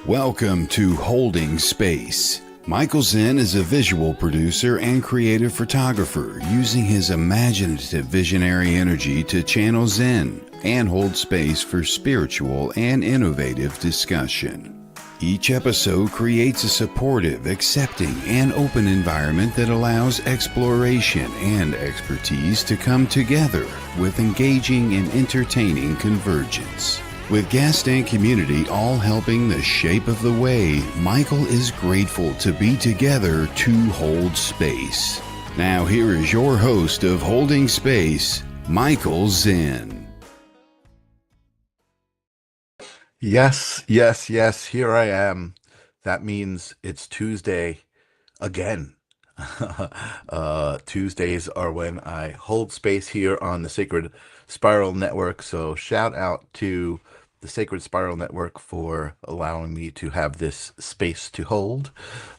Welcome to Holding Space. Michael Zen is a visual producer and creative photographer using his imaginative visionary energy to channel Zen and hold space for spiritual and innovative discussion. Each episode creates a supportive, accepting, and open environment that allows exploration and expertise to come together with engaging and entertaining convergence. With guest and community all helping the shape of the way, Michael is grateful to be together to hold space. Now here is your host of Holding Space, Michael Zen. Yes, yes, yes, here I am. That means it's Tuesday again. Tuesdays are when I hold space here on the Sacred Spiral Network. So shout out to the Sacred Spiral Network for allowing me to have this space to hold.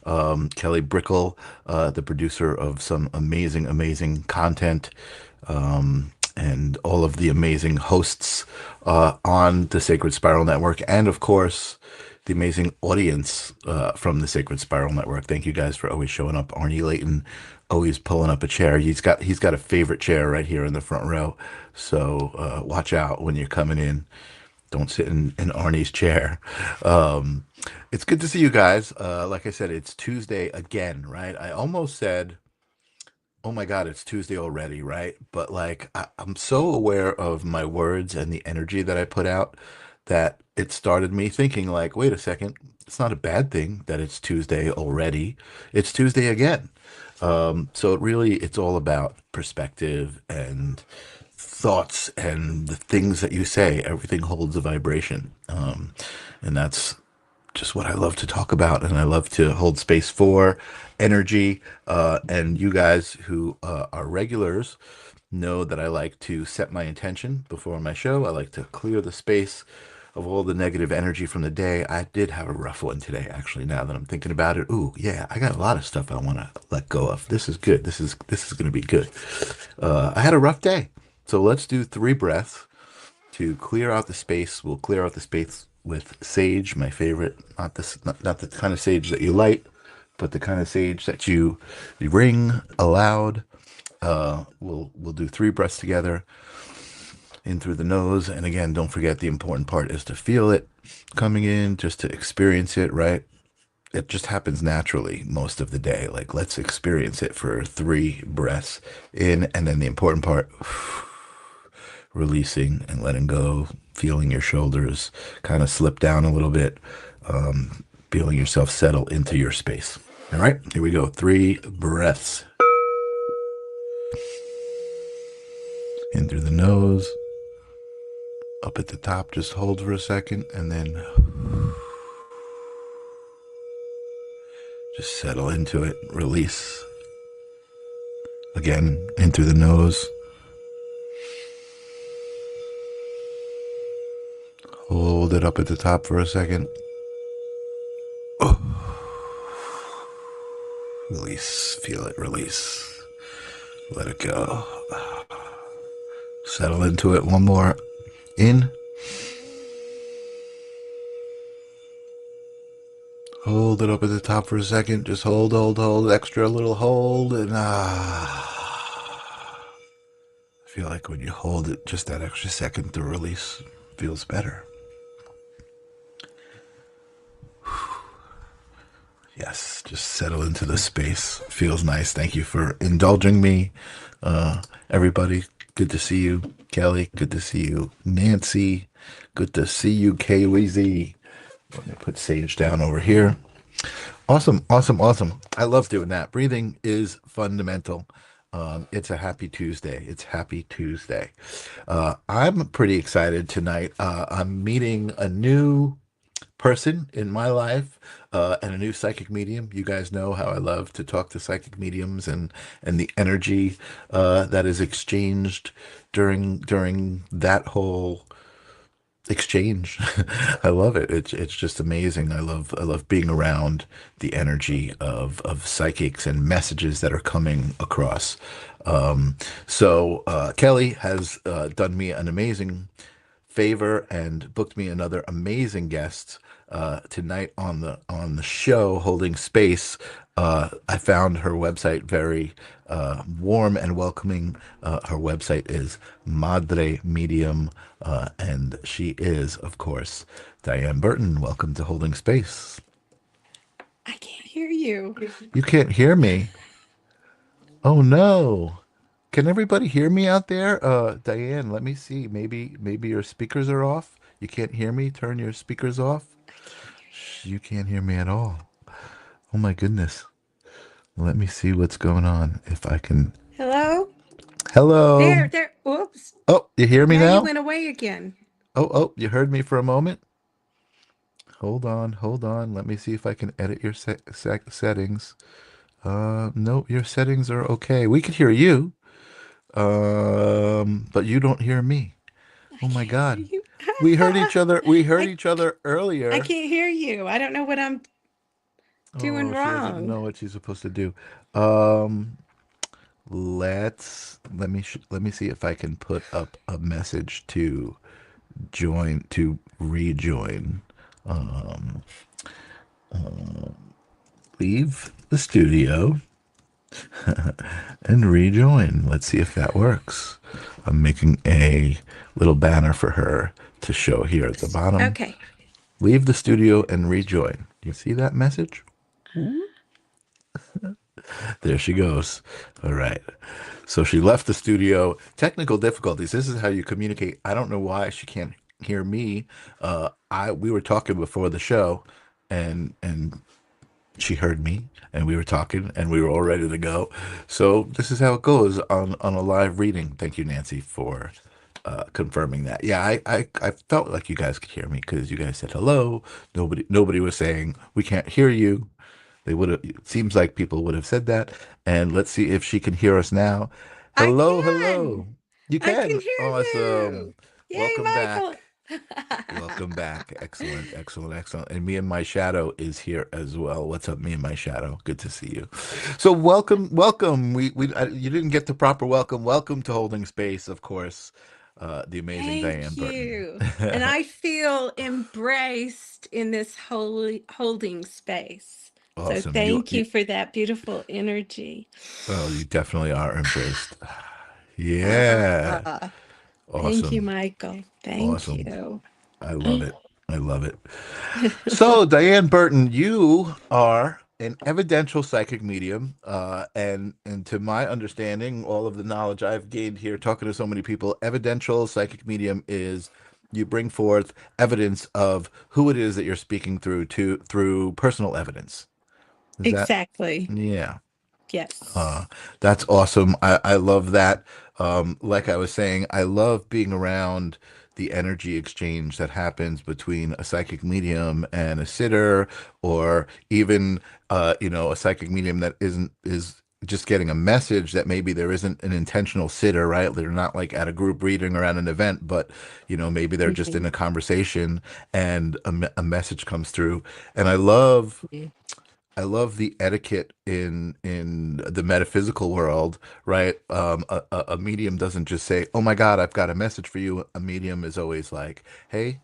Kelly Brickle, the producer of some amazing, amazing content, and all of the amazing hosts on the Sacred Spiral Network, and of course, the amazing audience from the Sacred Spiral Network. Thank you guys for always showing up. Arnie Layton always pulling up a chair. He's got a favorite chair right here in the front row. So watch out when you're coming in. Don't sit in Arnie's chair. It's good to see you guys. Like I said, it's Tuesday again, right? I almost said, oh my God, it's Tuesday already, right? But like, I'm so aware of my words and the energy that I put out that it started me thinking like, wait a second, it's not a bad thing that it's Tuesday already. It's Tuesday again. So it's all about perspective and thoughts and the things that you say. Everything holds a vibration. And that's just what I love to talk about, and I love to hold space for energy. And you guys who are regulars know that I like to set my intention before my show. I like to clear the space of all the negative energy from the day. I did have a rough one today, actually. Now that I'm thinking about it, ooh, yeah, I got a lot of stuff I want to let go of. This is good. This is going to be good. I had a rough day, so let's do 3 breaths to clear out the space. We'll clear out the space with sage, my favorite, not the kind of sage that you light, but the kind of sage that you ring aloud. We'll do 3 breaths together, in through the nose, and again, don't forget the important part is to feel it coming in, just to experience it, right? It just happens naturally most of the day. Like, let's experience it for 3 breaths in, and then the important part, releasing and letting go, feeling your shoulders kind of slip down a little bit, feeling yourself settle into your space. All right, here we go. 3 breaths. In through the nose, up at the top, just hold for a second, and then just settle into it, release. Again, in through the nose. Hold it up at the top for a second. Release, feel it, release. Let it go. Settle into it. One more. In. Hold it up at the top for a second. Just hold, extra little hold, and I feel like when you hold it, just that extra second to release feels better. Yes, just settle into the space. Feels nice. Thank you for indulging me. Everybody, good to see you. Kelly, good to see you. Nancy, good to see you. KWZ. Let me put Sage down over here. Awesome. I love doing that. Breathing is fundamental. It's a happy Tuesday. I'm pretty excited tonight. I'm meeting a new person in my life, and a new psychic medium. You guys know how I love to talk to psychic mediums and the energy that is exchanged during that whole exchange. I love it. It's just amazing. I love being around the energy of psychics and messages that are coming across. So Kelly has done me an amazing favor and booked me another amazing guest tonight on the show, Holding Space. I found her website very warm and welcoming. Her website is Madre Medium, and she is, of course, Diane Burton. Welcome to Holding Space. I can't hear you. You can't hear me. Oh no. Can everybody hear me out there? Diane, let me see. Maybe your speakers are off. You can't hear me. Turn your speakers off. I can't hear You can't hear me at all. Oh my goodness. Let me see what's going on. If I can. you. Hello? Hello. There. Oops. Oh, you hear me Now you now? went away again. Oh, you heard me for a moment? Hold on. Let me see if I can edit your settings. No, your settings are okay. We could hear you, but you don't hear me. I Oh my can't hear God. you. We heard each other. We heard I, each other I earlier. can't hear you. I don't know what I'm doing Oh, she doesn't wrong. know what she's supposed to do. Um, let me see if I can put up a message to rejoin. Um, leave the studio and rejoin. Let's see if that works. I'm making a little banner for her to show here at the bottom. Okay. Leave the studio and rejoin. You see that message? There she goes. All right. So she left the studio. Technical difficulties. This is how you communicate. I don't know why she can't hear me. We were talking before the show, and she heard me, and we were talking, and we were all ready to go. So this is how it goes on a live reading. Thank you, Nancy, for confirming that. Yeah, I felt like you guys could hear me because you guys said hello. Nobody was saying we can't hear you. They would have. It seems like people would have said that. And let's see if she can hear us now. I Hello, can. hello. You I can can. hear Awesome. you. Yay, Welcome Michael. back. Welcome back. Excellent, excellent, excellent. And me and my shadow is here as well. What's up, me and my shadow? Good to see you. So welcome, welcome. You didn't get the proper welcome. Welcome to Holding Space, of course. The amazing Diane Thank Burton. you. And I feel embraced in this holy holding space. So Awesome. thank you for that beautiful energy. Oh, you definitely are embraced. Yeah. Ah, thank you, Awesome. Michael. Thank Awesome. you. I love it. I love it. So, Diane Burton, you are an evidential psychic medium, and to my understanding, all of the knowledge I've gained here talking to so many people, evidential psychic medium is you bring forth evidence of who it is that you're speaking through personal evidence. Is that? Exactly. Yeah. Uh, Yes. that's awesome. I love that. Like I was saying, I love being around the energy exchange that happens between a psychic medium and a sitter, or even a psychic medium that is just getting a message that maybe there isn't an intentional sitter, right? They're not like at a group reading or at an event, but maybe they're just in Mhm. a conversation and a message comes through. And I love the etiquette in the metaphysical world, right? A medium doesn't just say, "Oh my God, I've got a message for you." A medium is always like, "Hey,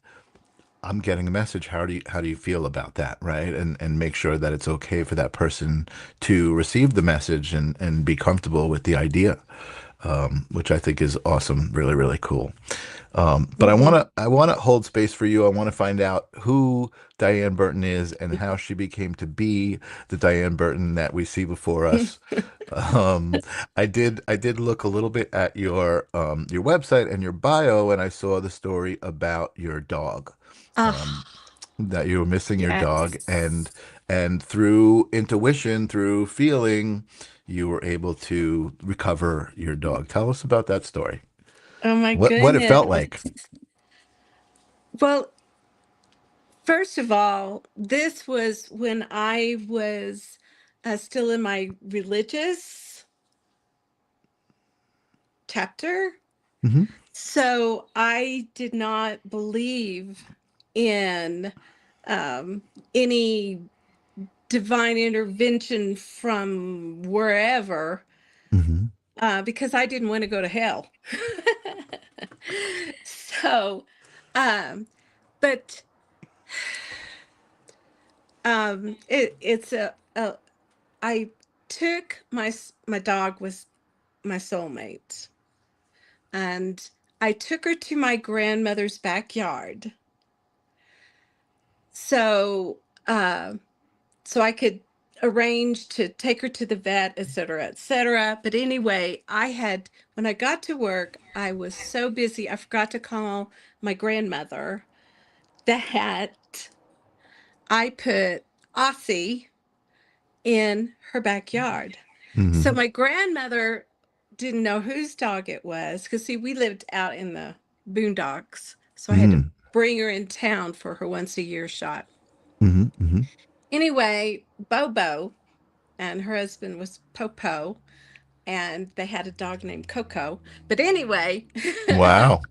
I'm getting a message. How do you feel about that?" Right? And make sure that it's okay for that person to receive the message and be comfortable with the idea, which I think is awesome. Really, really cool. But I want Mhm. to I want to hold space for you. I want to find out who Diane Burton is and how she became to be the Diane Burton that we see before us. Um, I did look a little bit at your website and your bio, and I saw the story about your dog. Um, Ah, that you were missing your dog, and yes. and through intuition, through feeling, you were able to recover your dog. Tell us about that story. Oh my What it felt goodness. like. Well, first of all, this was when I was still in my religious chapter. Hmm. So I did not believe in um, any divine intervention from wherever Hmm. because I didn't want to go to hell. So, um, but It's a I took my dog was my soulmate, and I took her to my grandmother's backyard. So, uh, so I could arrange to take her to the vet, et cetera, et cetera. But anyway, when I got to work, I was so busy, I forgot to call my grandmother that I put Aussie in her backyard. So Mm-hmm. my grandmother didn't know whose dog it was because, see, we lived out in the boondocks. So I had to Mm-hmm. bring her in town for her once a year shot. Mm-hmm. Mm-hmm. Anyway, Bobo and her husband was Popo, and they had a dog named Coco. But anyway, Wow.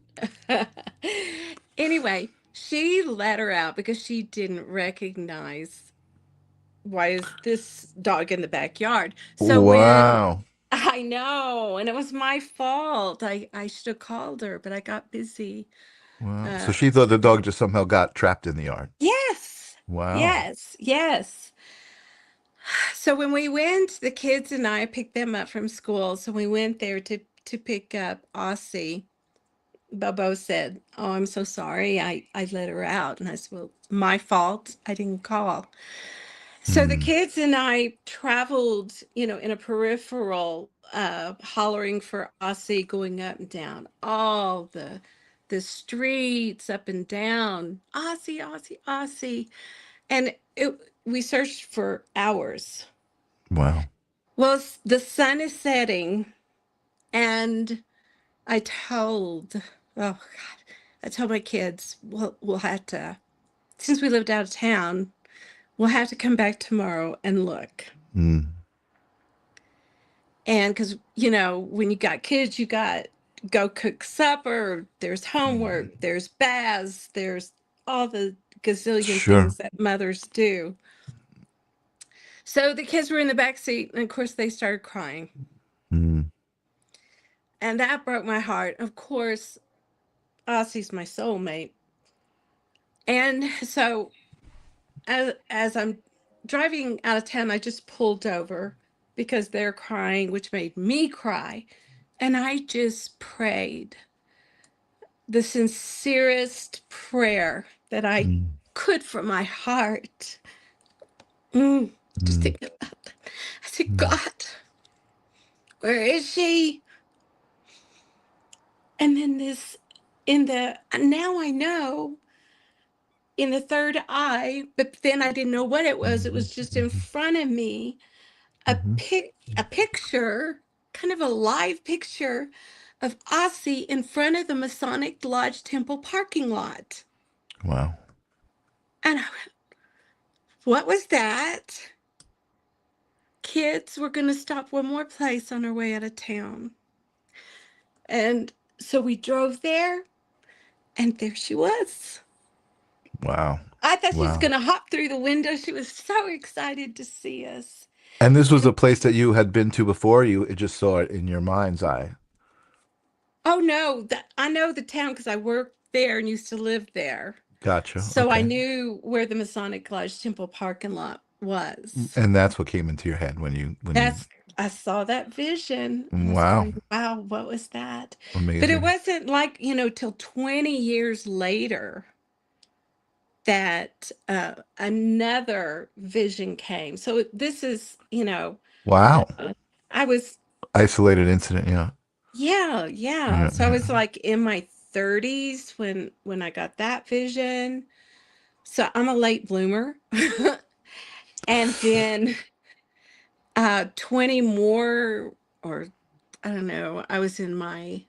anyway, she let her out because she didn't recognize, why is this dog in the backyard? So when Wow. I know, and it was my fault. I should have called her, but I got busy. Wow. So Uh, she thought the dog just somehow got trapped in the yard. yes, Wow. yes, yes. So when we went, the kids and I picked them up from school. So we went there to pick up Aussie. Bobo said, "Oh, I'm so sorry. I let her out." And I said, "Well, my fault. I didn't call." So the Mm. kids and I traveled, in a peripheral, hollering for Aussie, going up and down all the streets, up and down, Aussie, Aussie, Aussie. And we searched for hours. Wow. Well, the sun is setting, and I told, oh God, I told my kids, we'll have to, since we lived out of town, we'll have to come back tomorrow and look. Mm. And because, when you got kids, you got go cook supper, there's homework, there's baths, there's all the gazillion Sure. things that mothers do. So the kids were in the back seat, and of course, they started crying. Mm. And that broke my heart. Of course, Ossie's my soulmate. And so as I'm driving out of town, I just pulled over because they're crying, which made me cry. And I just prayed the sincerest prayer that I Mm. could from my heart. Just Mm. thinking about that. I said, Mm. God, where is she? And then now I know, in the third eye, but then I didn't know what it was. It Mhm. was just in Mhm. front of me, Mhm. a picture, kind of a live picture of Aussie in front of the Masonic Lodge Temple parking lot. Wow. And I went, what was that? Kids, we're going to stop one more place on our way out of town. And so we drove there, and there she was. Wow. I thought she was Wow. going to hop through the window. She was so excited to see us. And this was And a place that you had been to before. You just saw it in your mind's eye. oh no, I know the town because I worked there and used to live there. Gotcha. So I Okay. knew where the Masonic Lodge Temple parking lot was. And that's what came into your head when you. That's I saw that vision. I was Wow. going, wow, what was that? But it Amazing. wasn't like, till 20 years later that another vision came. So this is, Wow. I was, Isolated incident. Yeah. yeah, yeah. Yeah. So I Yeah. was like in my 30s when I got that vision. So I'm a late bloomer. And then 20 more, or I don't know, I was in my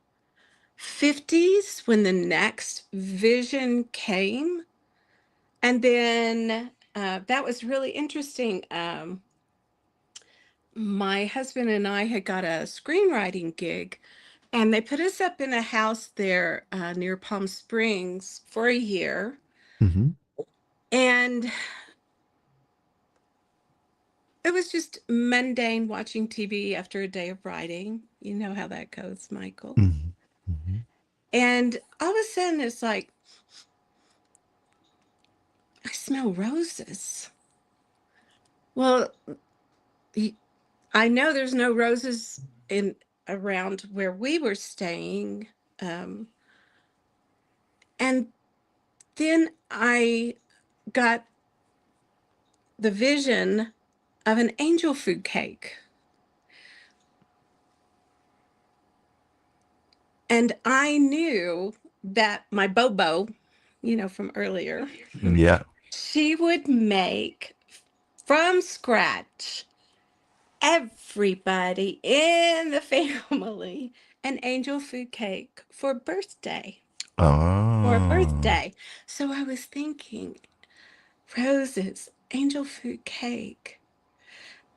50s when the next vision came. And then that was really interesting. My husband and I had got a screenwriting gig, and they put us up in a house there near Palm Springs for a year. Hmm. And it was just mundane watching TV after a day of writing. You know how that goes, Michael. Hmm. Hmm. And all of a sudden, it's like, I smell roses. Well, y- I know there's no roses in around where we were staying. Um, and then I got the vision of an angel food cake. And I knew that my Bobo, from earlier, Yeah. she would make from scratch everybody in the family an angel food cake for a Oh. birthday. So I was thinking, roses, angel food cake.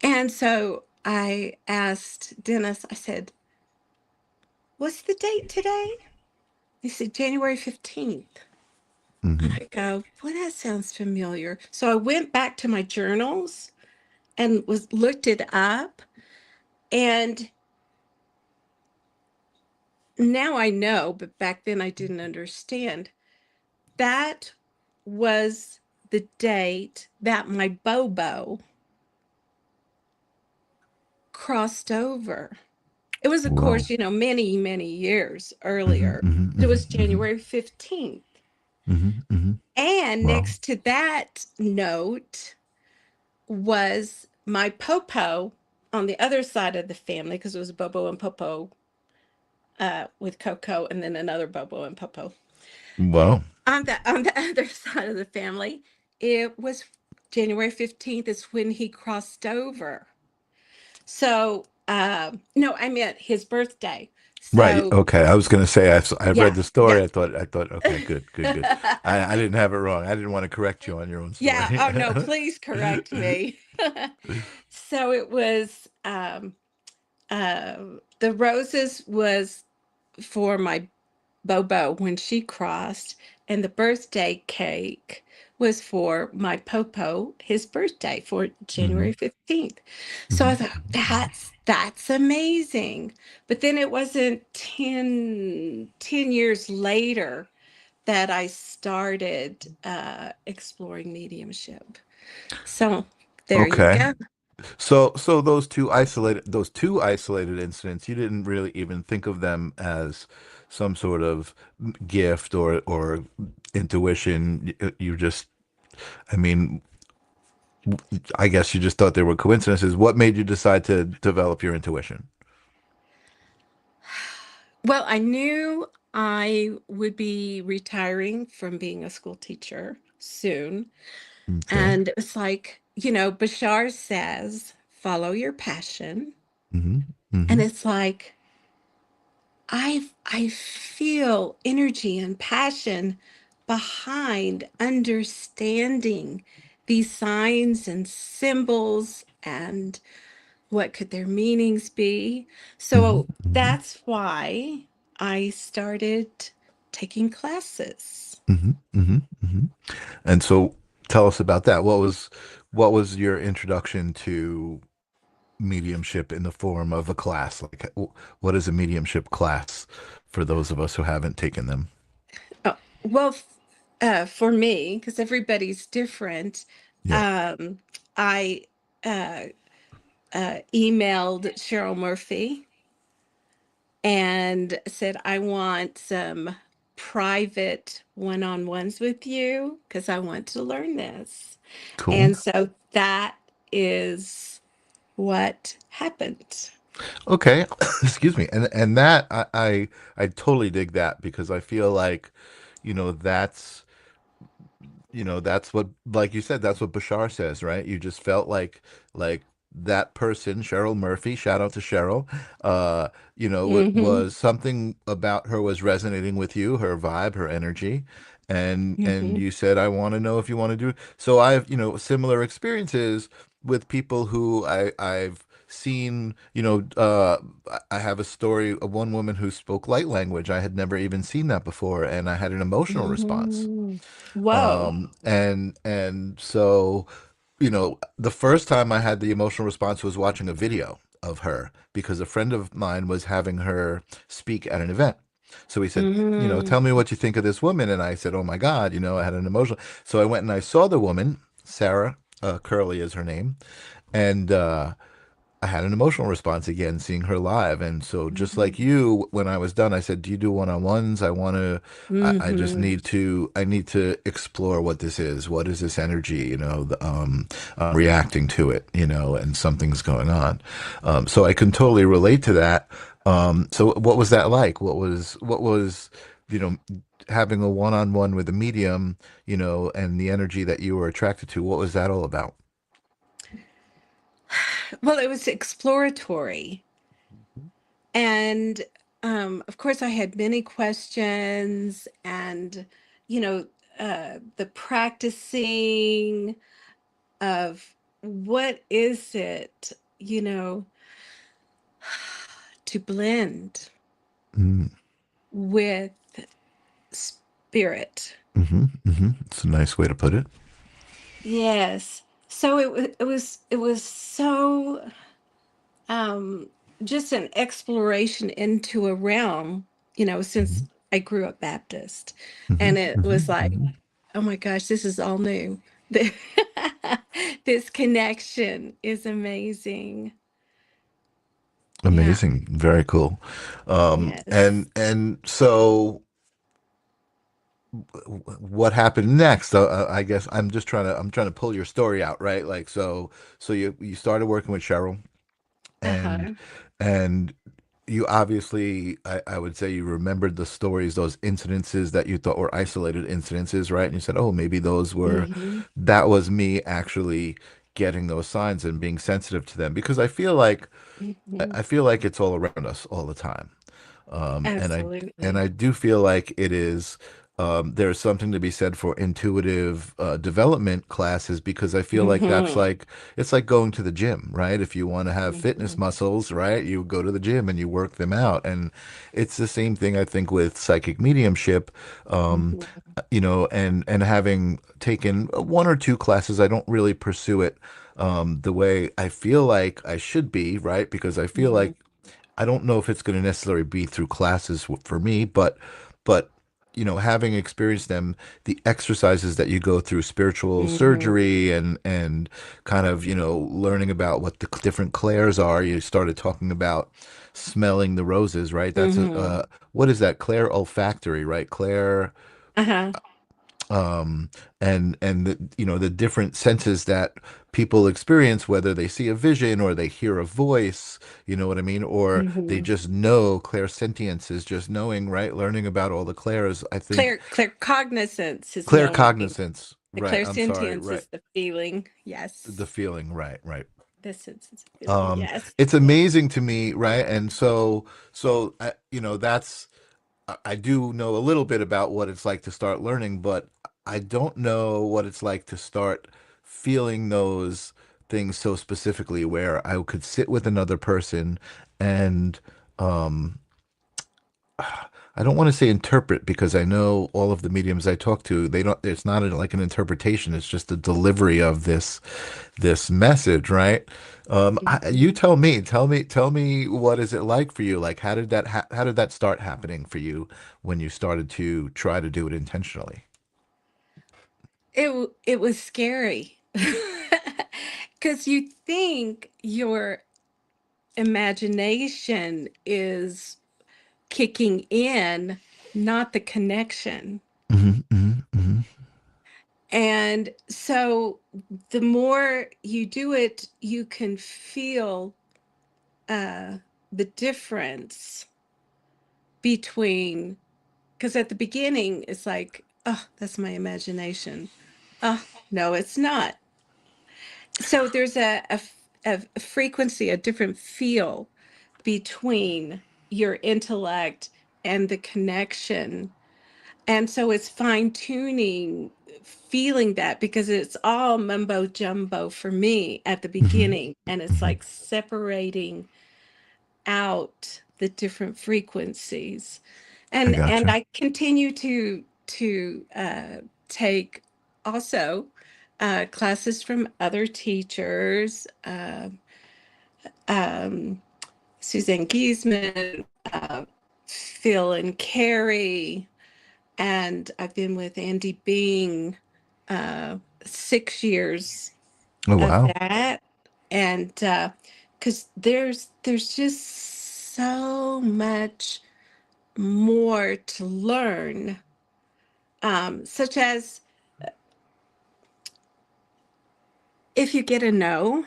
And so I asked Dennis, I said, what's the date today? He said, January 15th. Hmm. I go, well, that sounds familiar. So I went back to my journals and was looked it up. And now I know, but back then I didn't understand. That was the date that my Bobo crossed over. It was, of Whoa. course, many, many years Hmm. earlier. Hmm. It was Hmm. Hmm. January 15th. Hmm. Hmm. And Wow. next to that note was my Popo on the other side of the family, because it was Bobo and Popo with Coco, and then another Bobo and Popo. Wow. On the other side of the family, it was January 15th is when he crossed over. So, no, I meant his birthday. Right. So, Okay. I was going to say I've read yeah, the yeah. story. I thought. Okay. Good. Good. Good. I didn't have it wrong. I didn't want to correct you on your own Yeah. story. Oh, no, please correct me. So it was uh, the roses was for my Bobo when she crossed, and the birthday cake was for my Popo, his birthday for Hmm. January 15th. So I Hmm. thought, that's amazing. But then it wasn't 10 years later that I started exploring mediumship. So there you Okay. go. So those two isolated incidents, you didn't really even think of them as some sort of gift or intuition. You just, I mean, I guess you just thought they were coincidences. What made you decide to develop your intuition? Well, I knew I would be retiring from being a school teacher soon. Okay. And it's like, Bashar says, follow your passion. Hmm. And Hmm. it's like, I feel energy and passion behind understanding these signs and symbols and what could their meanings be. Hmm. So Hmm. that's why I started taking classes. Hmm. Hmm. Hmm. And so tell us about that. What was your introduction to mediumship in the form of a class? Like, what is a mediumship class for those of us who haven't taken them? Oh, well, for me, because everybody's different, Yeah, um, I uh, emailed Cheryl Murphy and said, I want some private one on ones with you because I want to learn this. cool. And so that is what happened. Okay, excuse me. And that I totally dig that because I feel like, you know, that's what, like you said, that's what Bashar says, right? You just felt like that person, Cheryl Murphy, shout out to Cheryl, Hmm. was something about her was resonating with you, her vibe, her energy, and Hmm. you said, I want to know if you want to do. So I've, similar experiences with people who I've seen, I have a story of one woman who spoke light language. I had never even seen that before, and I had an emotional response. Hmm. Whoa. And so, the first time I had the emotional response was watching a video of her because a friend of mine was having her speak at an event. So he said, Hmm. tell me what you think of this woman. And I said, oh my God, I had an emotional. So I went and I saw the woman, Sarah. Curly is her name, and I had an emotional response again seeing her live. And so just like you, when I was done, I said, do you do one-on-ones? I just Mm-hmm. I need to explore what this is. What is this energy? I'm reacting to it, and something's going on. So I can totally relate to that. So what was that like? What was, you know, having a one-on-one with a medium, and the energy that you were attracted to? What was that all about? Well, it was exploratory. And of course, I had many questions and, you know, the practicing of what is it, you know, to blend Mm, with spirit. It's a nice way to put it. Yes. So it was so um just an exploration into a realm, since Hmm. I grew up Baptist. Hmm. And it Hmm. was like, Hmm. oh my gosh, this is all new. This connection is amazing. Yeah. Amazing, very cool. Yes. And so what happened next? I guess I'm trying to pull your story out, right? Like so you started working with Cheryl, and Uh-huh. and you obviously, I would say, you remembered the stories, those incidences that you thought were isolated incidences, right? And you said, oh, maybe Hmm. that was me actually getting those signs and being sensitive to them, because Hmm. I feel like it's all around us all the time. And I Absolutely. do feel like it is, there's something to be said for intuitive development classes, because I feel like that's Hmm. like, it's like going to the gym, right? If you want to have fitness Hmm. muscles, right, you go to the gym and you work them out. And it's the same thing, I think, with psychic mediumship. Um, Hmm. and having taken one or two classes, I don't really pursue it the way I feel like I should be, right? Because I feel Hmm. like I don't know if it's going to necessarily be through classes for me, but having experienced them, the exercises that you go through, spiritual Hmm. surgery, and kind of learning about what the different clairs are. You started talking about smelling the roses, right? That's a Hmm. what is that? Clair olfactory, right? Clair, Uh-huh. um and the different senses that people experience, whether they see a vision or they hear a voice, you know what I mean, or they Hmm. just know. Clairsentience is just knowing, right? Learning about all the clairs, I think. Claircognizance is knowing. Claircognizance, The right, I'm sorry, clairsentience right. is the feeling. The Yes. feeling, right, right. The sense is a feeling. um Yes. it's Yes. amazing to me, right? And so that's, I do know a little bit about what it's like to start learning, but I don't know what it's like to start feeling those things so specifically, where I could sit with another person and um I don't want to say interpret, because I know all of the mediums I talk to, they don't, it's not like an interpretation, it's just a delivery of this message, right? You Mhm. tell me, what is it like for you? Like, how did that start happening for you when you started to try to do it intentionally? It was scary. Because you think your imagination is kicking in, not the connection. Hmm. Hmm. Hmm. And so the more you do it, you can feel uh, the difference between, because at the beginning, it's like, oh, that's my imagination. Oh, no, it's not. So there's a frequency, a different feel between your intellect and the connection. And so it's fine tuning, feeling that, because it's all mumbo jumbo for me at the Hmm. beginning. And it's Hmm. like separating out the different frequencies. I And gotcha. I continue to take also classes from other teachers, um, Suzanne Giesman, Phil and Carrie, and I've been with Andy Bing 6 years. Oh, of wow. that. And because there's just so much more to learn, such as if you get a no,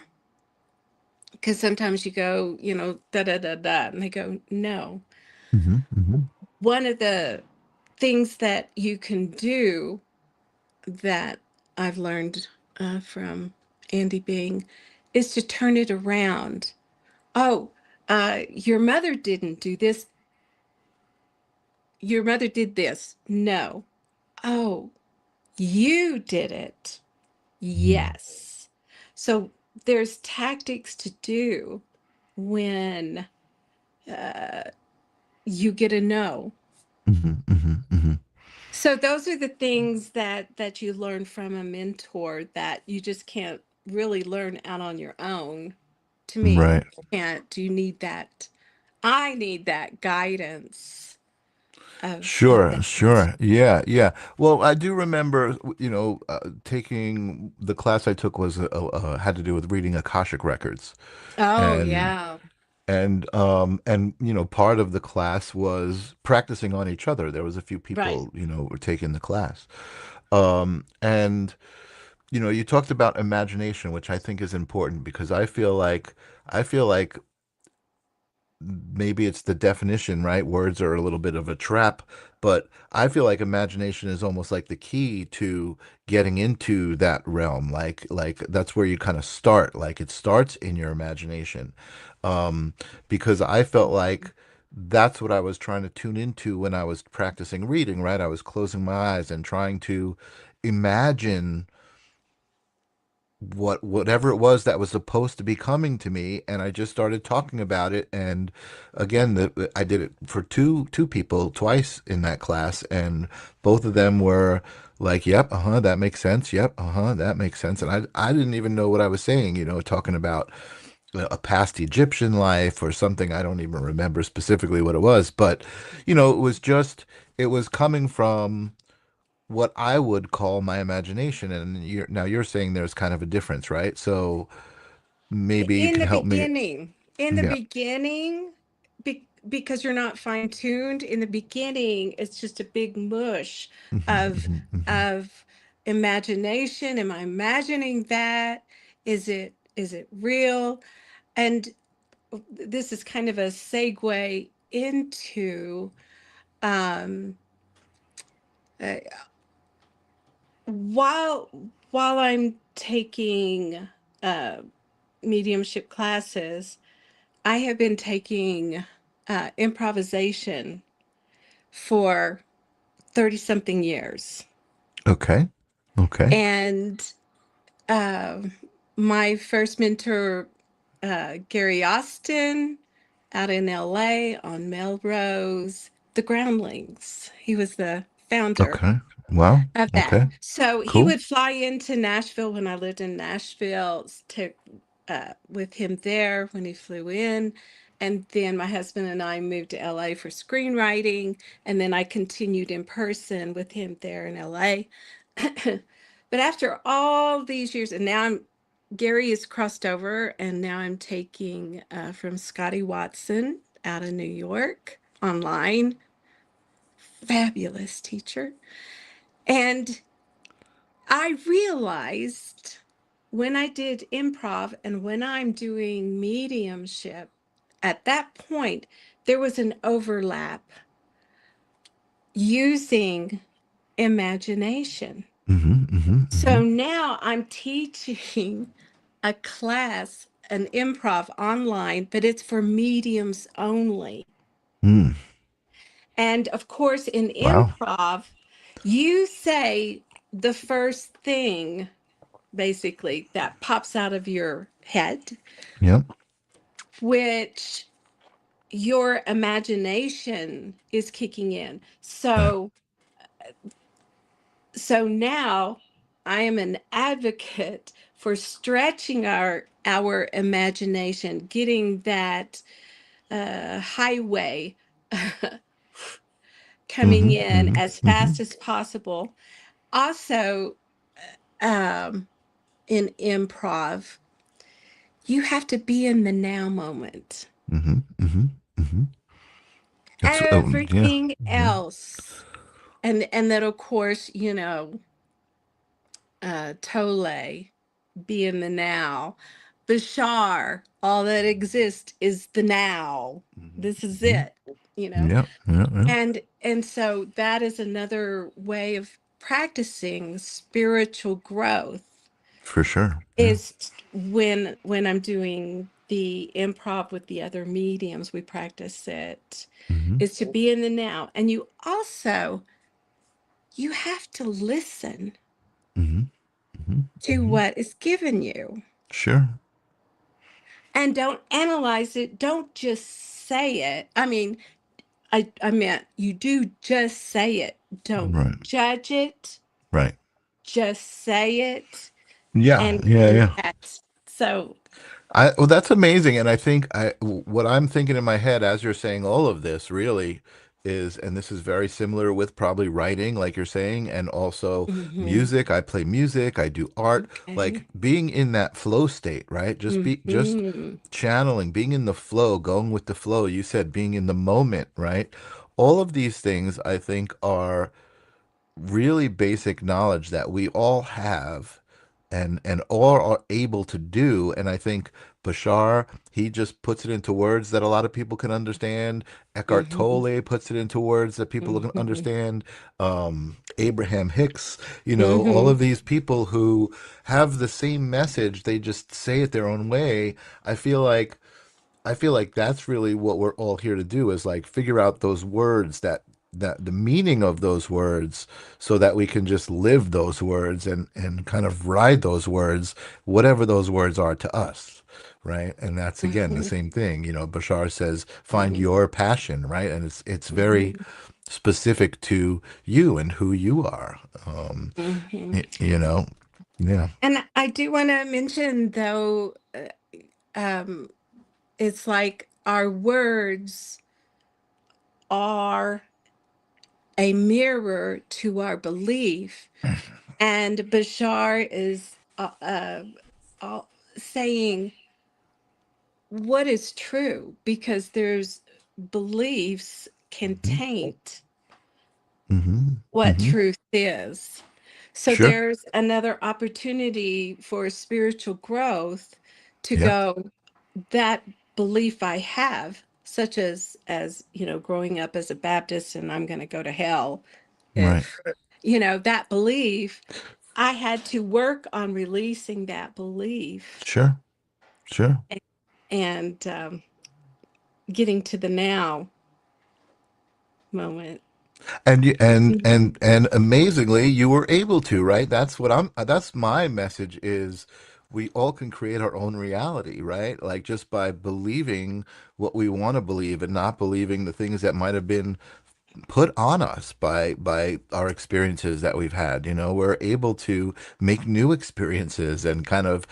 because sometimes you go, da da da da, and they go no. Hmm. Hmm. One of the things that you can do that I've learned from Andy Bing is to turn it around. Oh, your mother didn't do this. Your mother did this. No. Oh, you did it. Yes. So there's tactics to do when you get a no. Hmm. Hmm. Hmm. So those are the things that you learn from a mentor that you just can't really learn out on your own. To me, Right. you can't. You need that. I need that guidance of Sure, that. sure. Yeah, yeah. Well, I do remember, taking the class I took was had to do with reading Akashic records, Oh and yeah, part of the class was practicing on each other. There was a few right. people, were taking the class, and you talked about imagination, which I think is important because I feel like maybe it's the definition, right? Words are a little bit of a trap, but I feel like imagination is almost like the key to getting into that realm. Like that's where you kind of start. Like it starts in your imagination. Um, because I felt like that's what I was trying to tune into when I was practicing reading, right? I was closing my eyes and trying to imagine whatever it was that was supposed to be coming to me, and I just started talking about it. And again, I did it for two people twice in that class, and both of them were like, yep, uh-huh, that makes sense, yep, uh-huh, that makes sense. And I didn't even know what I was saying, talking about a past Egyptian life or something. I don't even remember specifically what it was, but it was coming from what I would call my imagination. And now you're saying there's kind of a difference, right? So maybe you In can the help me. beginning, in the Yeah. beginning, because you're not fine tuned. In the beginning, it's just a big mush Hmm. of Hmm. Hmm. of imagination. Am I imagining that? Is it real? And this is kind of a segue into um, uh, while while I'm taking uh, mediumship classes, I have been taking improvisation for 30 something years. Okay. Okay. And um my first mentor, Gary Austin, out in LA on Melrose, the Groundlings. He was the founder Okay. Wow. of that. Okay. So he Cool. would fly into Nashville when I lived in Nashville, to with him there when he flew in. And then my husband and I moved to LA for screenwriting. And then I continued in person with him there in LA. But after all these years, and now Gary is crossed over, and now I'm taking from Scotty Watson out of New York online. Fabulous teacher. And I realized when I did improv and when I'm doing mediumship, at that point, there was an overlap using imagination. Hmm. Hmm. Hmm. So now I'm teaching a class, an improv online, but it's for mediums only. Mm. And of course, in Wow. improv, you say the first thing basically that pops out of your head, Yep. which your imagination is kicking in. Right. So now I am an advocate for stretching our imagination, getting that highway coming Hmm. in Hmm. as Hmm. fast as possible. Also, um, in improv, you have to be in the now moment. Mm-hmm. Mm-hmm. Mm-hmm. That's yeah. Everything Yeah. else, and that of course, Tole, be in the now. Bashar, all that exists is the now. This is Mm-hmm. it, you know. Yeah. Yeah. Yeah. And so that is another way of practicing spiritual growth For sure. Yeah. is when I'm doing the improv with the other mediums, we practice it, Mm-hmm. is to be in the now. And you have to listen Mm-hmm. Mm-hmm. to Mm-hmm. what is given you. Sure. And don't analyze it. Don't just say it. I mean, I meant you do just say it. Don't Right. judge it. Right. Just say it Yeah. and Yeah. Yeah. connect. So, Well, that's amazing, and I think what I'm thinking in my head as you're saying all of this really is, and this is very similar with probably writing, like you're saying, and also mhm, music. I play music, I do art, like okay. being in that flow state, right? Just Mhm, channeling, being in the flow, going with the flow. You said being in the moment, right? All of these things I think are really basic knowledge that we all have and all are able to do. And I think Bashar, he just puts it into words that a lot of people can understand. Eckhart mhm, Tolle puts it into words that people can mhm, understand. Abraham Hicks, all of mhm, these people who have the same message, they just say it their own way. I feel like I feel like that's really what we're all here to do is like figure out those words that the meaning of those words so that we can just live those words and kind of ride those words, whatever those words are to us. Right. And that's again the mhm, same thing. Bashar says, find mhm, your passion, right? And it's very mhm, specific to you and who you are. mhm. You know, yeah. And I do want to mention, though, um, it's like our words are a mirror to our belief. And Bashar is uh, saying what is true because there's beliefs can Hmm. taint Hmm. what Hmm. truth is. So Sure. there's another opportunity for spiritual growth to Yeah. go, that belief I have, such as growing up as a Baptist and I'm going to go to hell Right. if that belief, I had to work on releasing that belief Sure. Sure. and getting to the now moment. And you Mhm. and amazingly you were able to, right? That's my message is we all can create our own reality, right? Like just by believing what we want to believe and not believing the things that might have been put on us by our experiences that we've had. We're able to make new experiences and kind of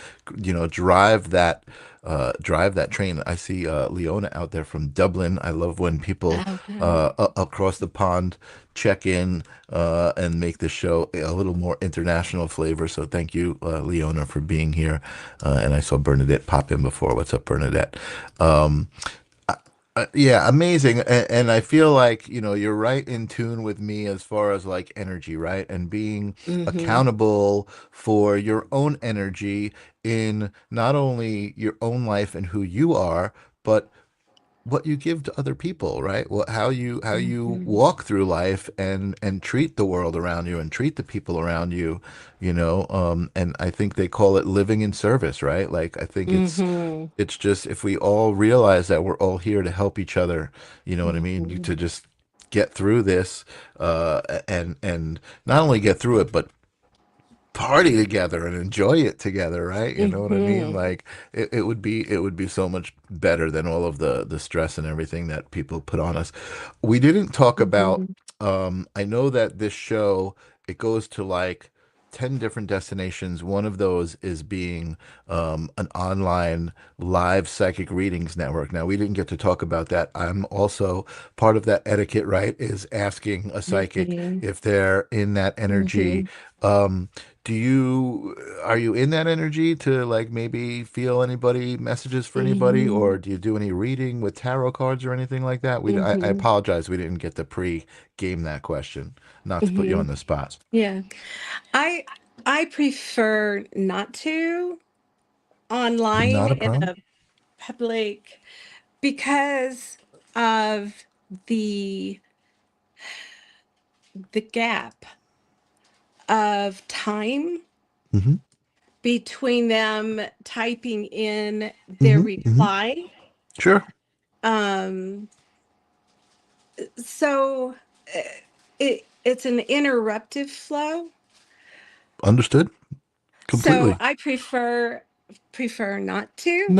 drive that train. I see Leona out there from Dublin. I love when people Okay. across the pond check in and make the show a little more international flavor. So thank you, Leona, for being here. And I saw Bernadette pop in before. What's up, Bernadette? Um, yeah, amazing. And I feel like, you're right in tune with me as far as like energy, right? And being Mm-hmm. accountable for your own energy in not only your own life and who you are, but what you give to other people, right? How you Mm-hmm. walk through life and treat the world around you and treat the people around you, and I think they call it living in service, right? Like I think it's Mm-hmm. it's just if we all realize that we're all here to help each other, you know what I mean? Mm-hmm. To just get through this, and not only get through it, but party together and enjoy it together, right? You know what I mean? Mm-hmm. Like it would be so much better than all of the stress and everything that people put on us. We didn't talk about Mm-hmm. I know that this show it goes to like 10 different destinations. One of those is being an online live psychic readings network. Now, we didn't get to talk about that. I'm also part of that etiquette, right? Is asking a psychic Mm-hmm. if they're in that energy Um, do you are you in that energy to like maybe feel anybody messages for anybody, Hmm. or do you do any reading with tarot cards or anything like that? I Hmm. apologize, we didn't get to pre-game that question, not to put you Hmm. on the spot. Yeah. I I prefer not to online Not a in problem. a public because of the the gap of time Hmm. between them typing in their Hmm. reply. Sure. Um, so uh, it's an interruptive flow. Understood So completely. I prefer not to.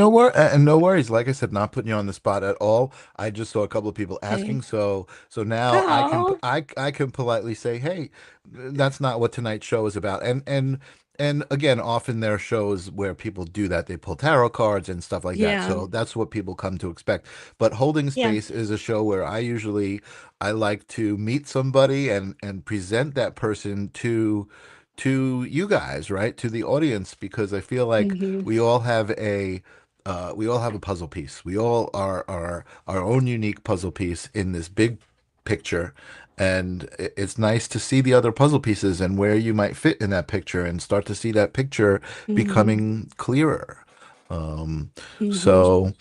And no worries. Like I said, not putting you on the spot at all. I just saw a couple of people Okay. asking, so now Oh, I can politely say, hey, that's not what tonight's show is about. And again, often there are shows where people do that. They pull tarot cards and stuff like that. yeah, So that's what people come to expect. But Holding yeah. Space is a show where I like to meet somebody and present that person to you guys, right? To the audience, because I feel like Hmm. we all have we all have a puzzle piece. We all are our own unique puzzle piece in this big picture. And it's nice to see the other puzzle pieces and where you might fit in that picture and start to see that picture Hmm. becoming clearer. Um, Hmm. so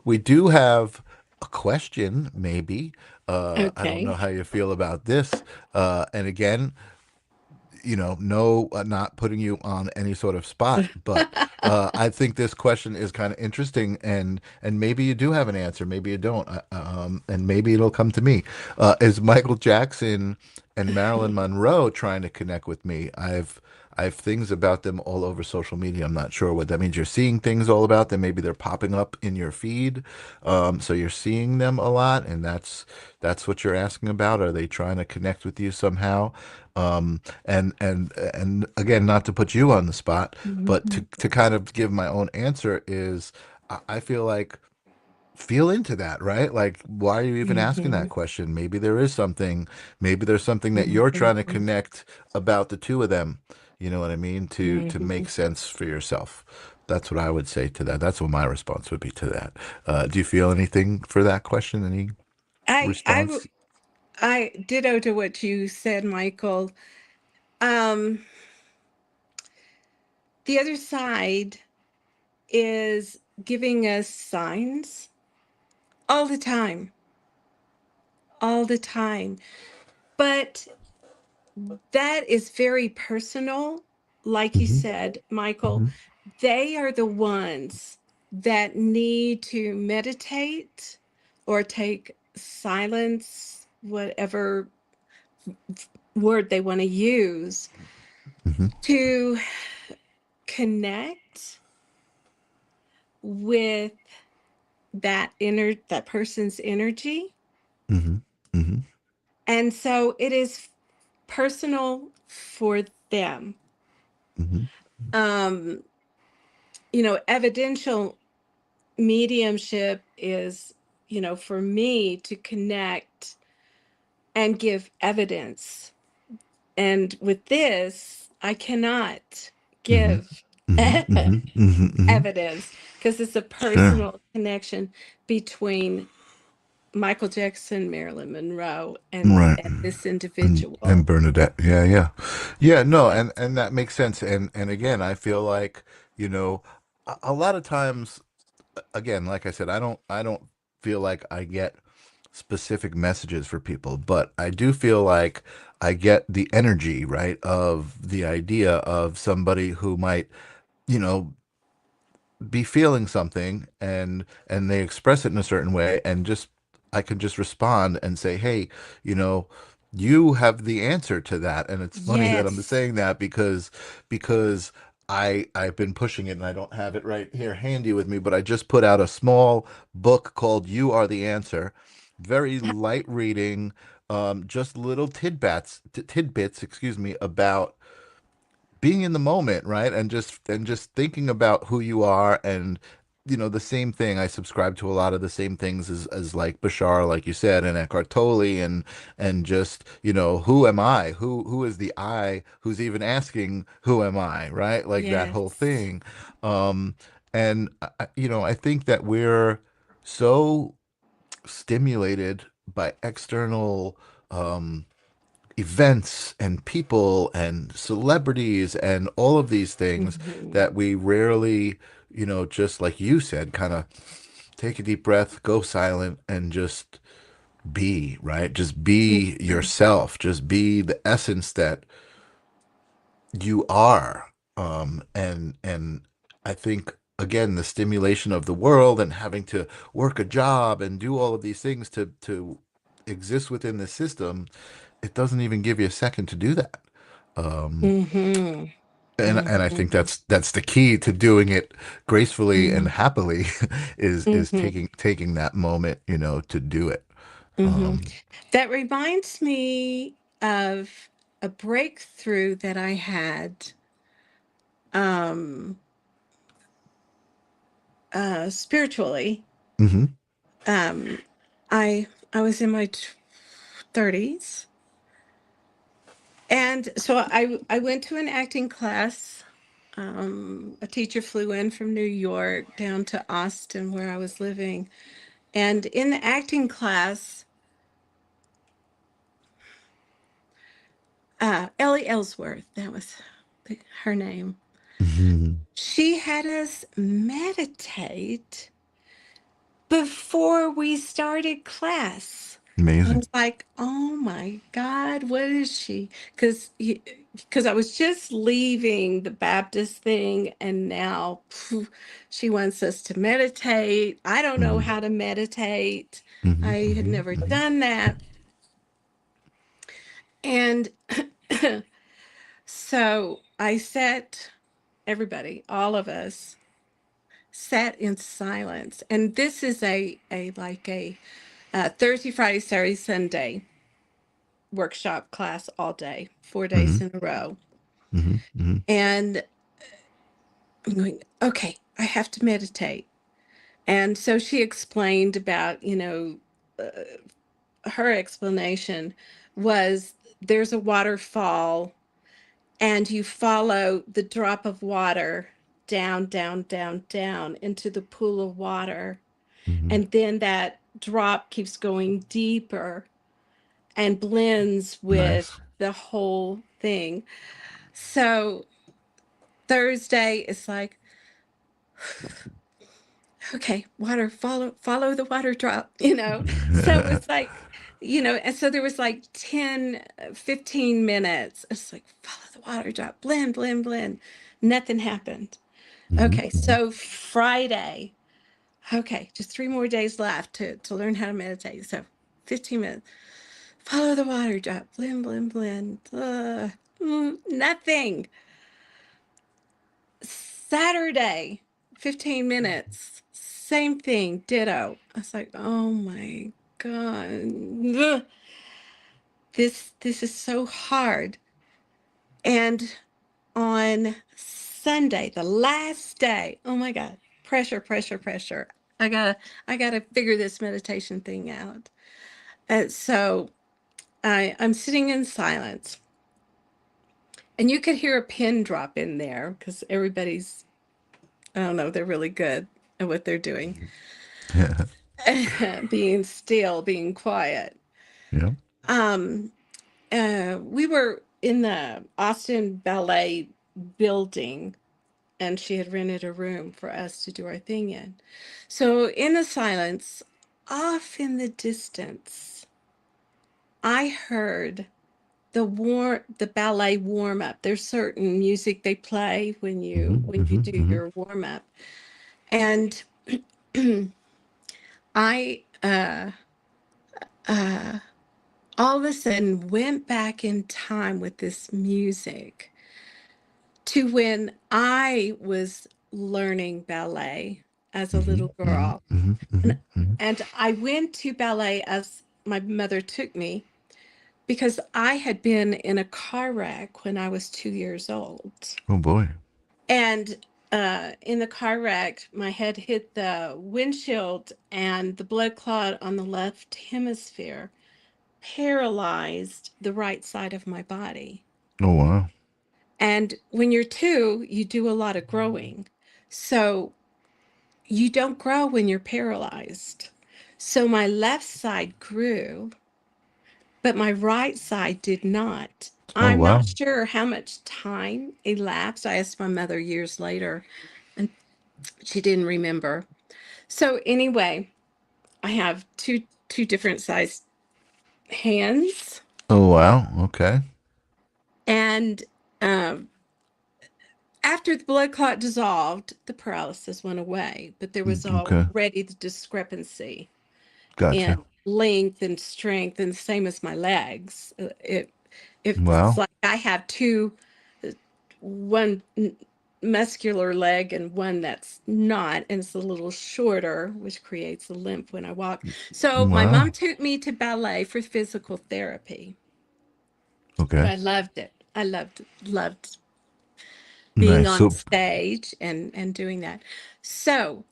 we do have a question, maybe. I don't know Okay. how you feel about this. And again, no, not putting you on any sort of spot, but I think this question is kind of interesting, and maybe you do have an answer, maybe you don't, and maybe it'll come to me. Is Michael Jackson and Marilyn Monroe trying to connect with me? I have things about them all over social media. I'm not sure what that means. You're seeing things all about them. Maybe they're popping up in your feed, so you're seeing them a lot, and that's what you're asking about. Are they trying to connect with you somehow? And again, not to put you on the spot, but Hmm. to kind of give my own answer is I feel like feel into that, right? Like, why are you even asking Hmm. that question? Maybe there is something, maybe there's something that you're trying to Hmm. connect about the two of them. You know what I mean? To Hmm. make sense for yourself. That's what I would say to that. That's what my response would be to that. Do you feel anything for that question? Any I I w- response? I ditto to what you said, Michael. Um, the other side is giving us signs all the time, all the time. But that is very personal. Like you Hmm. said, Michael, Hmm. they are the ones that need to meditate or take silence, whatever word they want to use, Hmm. to connect with that person's energy. Hmm. Hmm. And so it is personal for them. Hmm. Um, evidential mediumship is, for me to connect and give evidence. And with this, I cannot Hmm. give Hmm. Hmm. Hmm. Hmm. evidence because it's a Sure. personal connection between Michael Jackson, Marilyn Monroe, Right. and this And individual. Bernadette. Yeah, no, Yes. and that makes sense. And again, I feel like, you know, a lot of times, again, like I said, I don't feel like I get specific messages for people, but I do feel like I get the energy, right, of the idea of somebody who might, you know, be feeling something and they express it in a certain way, and just I can just respond and say, hey, you know, you have the answer to that. And it's funny that I'm Yes. saying that because I've been pushing it, and I don't have it right here handy with me, but I just put out a small book called You Are the Answer. Very light reading, just little tidbits, excuse me, about being in the moment, right? And just thinking about who you are, the same thing. I subscribe to a lot of the same things as like Bashar, like you said, and Eckhart Tolle, and just, who am I? Who is the I who's even asking who am I, right? Like that whole Yes. thing. Um, and I think that we're so stimulated by external events and people and celebrities and all of these things Hmm. that we rarely, just like you said, kind of take a deep breath, go silent, and just be, right? Just be Hmm. yourself. Just be the essence that you are. And I think again, the stimulation of the world and having to work a job and do all of these things to exist within the system, it doesn't even give you a second to do that. Um, Hmm. and I think Hmm. that's the key to doing it gracefully and Hmm. happily is Hmm. taking that moment, to do it. Hmm. Um, That reminds me of a breakthrough that I had um, spiritually. mhm, Um, I was in my 30s, and so I went to an acting class. A teacher flew in from New York down to Austin, where I was living, and in the acting class, Ellie Ellsworth, that was her name. mhm. She had us meditate before we started class. I Amazing. was like, "Oh my God, what is she?" Because I was just leaving the Baptist thing, and now phew, she wants us to meditate. I don't know Mhm, how to meditate. mhm, I had mhm, never mhm, done that. And so I sat, everybody, all of us, sat in silence. And this is a like a Thursday, Friday, Saturday, Sunday workshop class all day, 4 days mhm, in a row. mhm, mhm, And I'm going, okay, I have to meditate. And so she explained about, her explanation was there's a waterfall and you follow the drop of water down, down, down, down into the pool of water. mhm. And then that drop keeps going deeper and blends with Nice. the whole thing. So Thursday is like, okay, water, follow the water drop, So it's like, and so there was like 10, 15 minutes. It's like, follow the water drop, blend, blend, blend. Nothing happened. Mhm, Okay, mhm. so Friday, okay, just 3 more days left to learn how to meditate. So 15 minutes. Follow the water drop, blend, blend, blend. Nothing. Saturday, 15 minutes. Same thing, ditto. I was like, oh my God. Ugh. This is so hard. And on Sunday, the last day, oh my God, pressure, pressure, pressure. I gotta, I gotta figure this meditation thing out. And so I'm sitting in silence, and you could hear a pin drop in there because everybody's, I don't know, they're really good at what they're doing. Yeah. Being still, being quiet. Yeah. Um, we were in the Austin Ballet building, and she had rented a room for us to do our thing in. So, in the silence, off in the distance, I heard the ballet warm up. There's certain music they play when you Mhm, when you mhm, do mhm, your warm up, and I uh, all of a sudden went back in time with this music to when I was learning ballet as a mhm, little mhm, girl. mhm, And, mhm, mhm. and I went to ballet as my mother took me because I had been in a car wreck when I was 2 years old. Oh boy. And in the car wreck, my head hit the windshield, and the blood clot on the left hemisphere paralyzed the right side of my body. Oh, wow. And when you're two, you do a lot of growing. So you don't grow when you're paralyzed. So my left side grew, but my right side did not. Oh, I'm wow. not sure how much time elapsed. I asked my mother years later, and she didn't remember. So anyway, I have two different sized hands, Oh, wow. Okay. and um, after the blood clot dissolved, the paralysis went away, but there was Okay. already the discrepancy Gotcha. in length and strength, and the same as my legs. It's Wow. like I have two, one muscular leg and one that's not, and it's a little shorter, which creates a limp when I walk. So my mom Wow. took me to ballet for physical therapy, but Okay. I loved it. I loved being Nice. on So, stage and doing that. So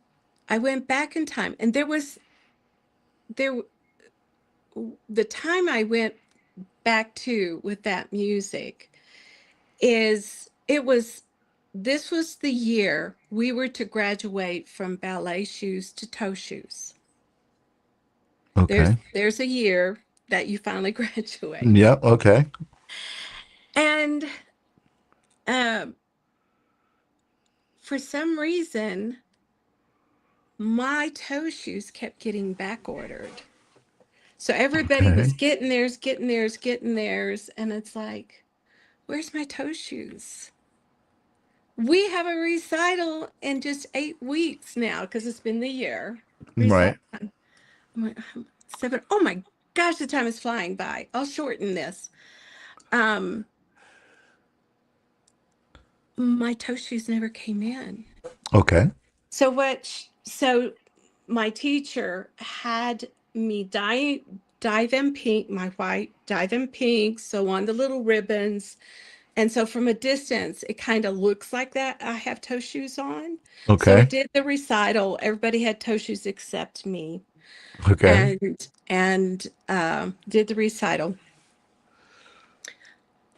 I went back in time, and there the time I went back to with that music is it was this was the year we were to graduate from ballet shoes to toe shoes. okay. There's a year that you finally graduate. Yeah. Okay. And um, for some reason, my toe shoes kept getting back ordered. So everybody was Okay. getting theirs, and it's like, where's my toe shoes? We have a recital in just 8 weeks now because it's been the year. Recital. Right. I'm like, seven. Oh my gosh, the time is flying by. I'll shorten this. Um, my toe shoes never came in. Okay. So my teacher had me dye them pink, my white, dye them pink, sew on the little ribbons. And so from a distance, it kind of looks like that I have toe shoes on. So I Okay. did the recital. Everybody had toe shoes except me, Okay. and did the recital.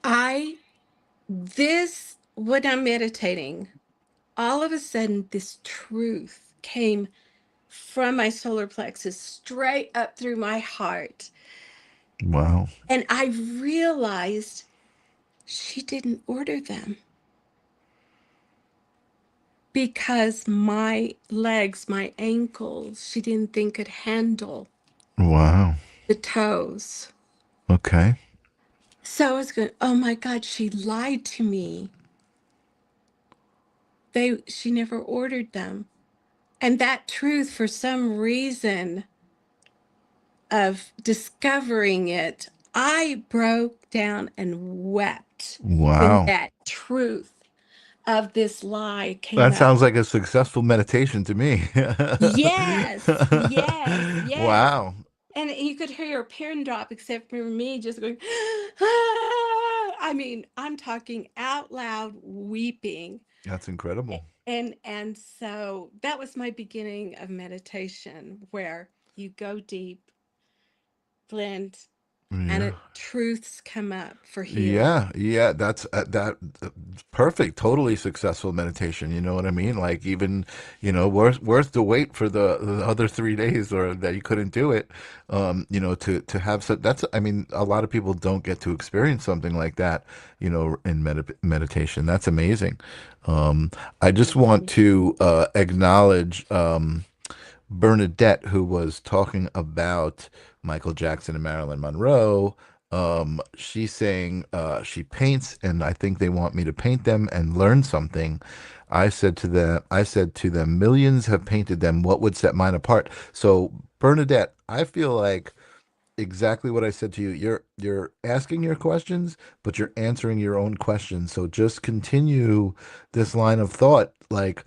I this when I'm meditating, all of a sudden this truth came from my solar plexus straight up through my heart. Wow. And I realized she didn't order them because my legs, my ankles, she didn't think could handle Wow. the toes. Okay. So I was going, oh my God, she lied to me. She never ordered them. And that truth, for some reason of discovering it, I broke down and wept when Wow. that truth of this lie came That up. sounds like a successful meditation to me. Yes, yes, yes. Wow. And you could hear a pin drop, except for me just going, "Ah." I mean, I'm talking out loud, weeping. That's incredible. And so that was my beginning of meditation, where you go deep, blend, and Yeah. truths come up for healing. Yeah, yeah, that's perfect. Totally successful meditation. You know what I mean? Like even, worth the wait for the other 3 days or that you couldn't do it. To have such that's I mean, a lot of people don't get to experience something like that, in meditation. That's amazing. Um, I just want Mhm. to acknowledge Bernadette, who was talking about Michael Jackson and Marilyn Monroe. She's saying she paints, and I think they want me to paint them and learn something. I said to them, millions have painted them. What would set mine apart? So, Bernadette, I feel like exactly what I said to you. You're asking your questions, but you're answering your own questions. So just continue this line of thought. Like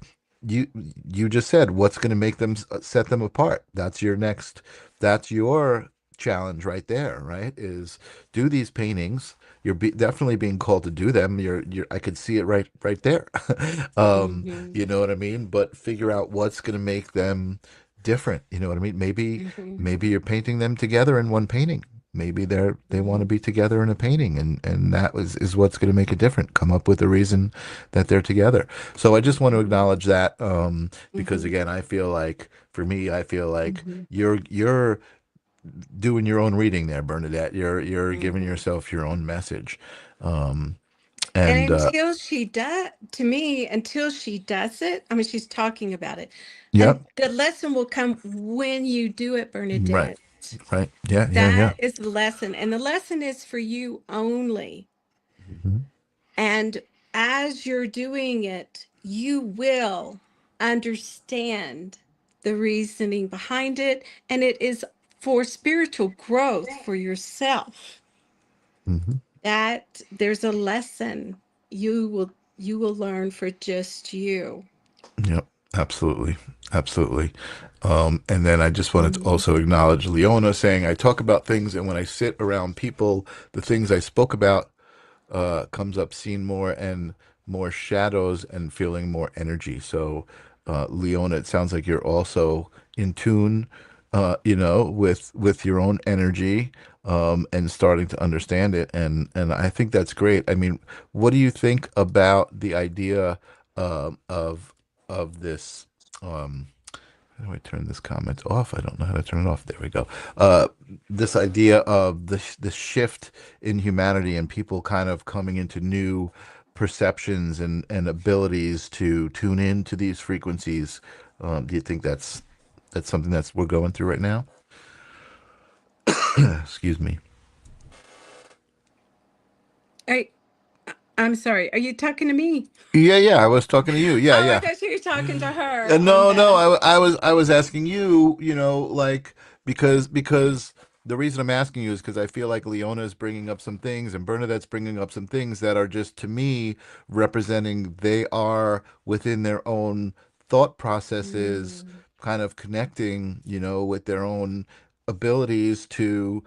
you you just said, what's going to make them set them apart? That's your challenge right there, right? Is do these paintings. You're definitely being called to do them. I could see it right there. Mhm. You know what I mean? But figure out what's going to make them different. You know what I mean? Mhm. Maybe you're painting them together in one painting. Maybe they want to Mhm. be together in a painting, and that is what's going to make it different. Come up with a reason that they're together. So I just want to Mhm. acknowledge that, because Mhm. again, I feel like for me, I feel like Mhm. you're doing your own reading there, Bernadette. You're giving Mhm. yourself your own message, And and until she does, to me, until she does it, I mean, she's talking about it. And yep, the lesson will come when you do it, right, Bernadette. right, yeah, yeah, yeah. That is the lesson. And the lesson is for you only. Mhm. And as you're doing it, you will understand the reasoning behind it. And it is for spiritual growth for yourself. Mhm. That there's a lesson you will learn for just you. Yep, absolutely, absolutely. And then I just wanted to Mhm. also acknowledge Leona saying, I talk about things, and when I sit around people, the things I spoke about comes up, seeing more and more shadows and feeling more energy. So, Leona, it sounds like you're also in tune, with your own energy, and starting to understand it. And I think that's great. I mean, what do you think about the idea of this? Um, how do I turn this comment off? I don't know how to turn it off. There we go. This idea of the shift in humanity and people kind of coming into new perceptions and abilities to tune into these frequencies. Do you think that's something that's we're going through right now? Excuse me. I, I'm sorry. Are you talking to me? Yeah, yeah. I was talking to you. Yeah, Oh, I yeah. thought you were talking to her on No, no, that. I was asking you, like because the reason I'm asking you is because I feel like Leona is bringing up some things and Bernadette's bringing up some things that are just to me representing they are within their own thought processes, Mm, kind of connecting, with their own abilities to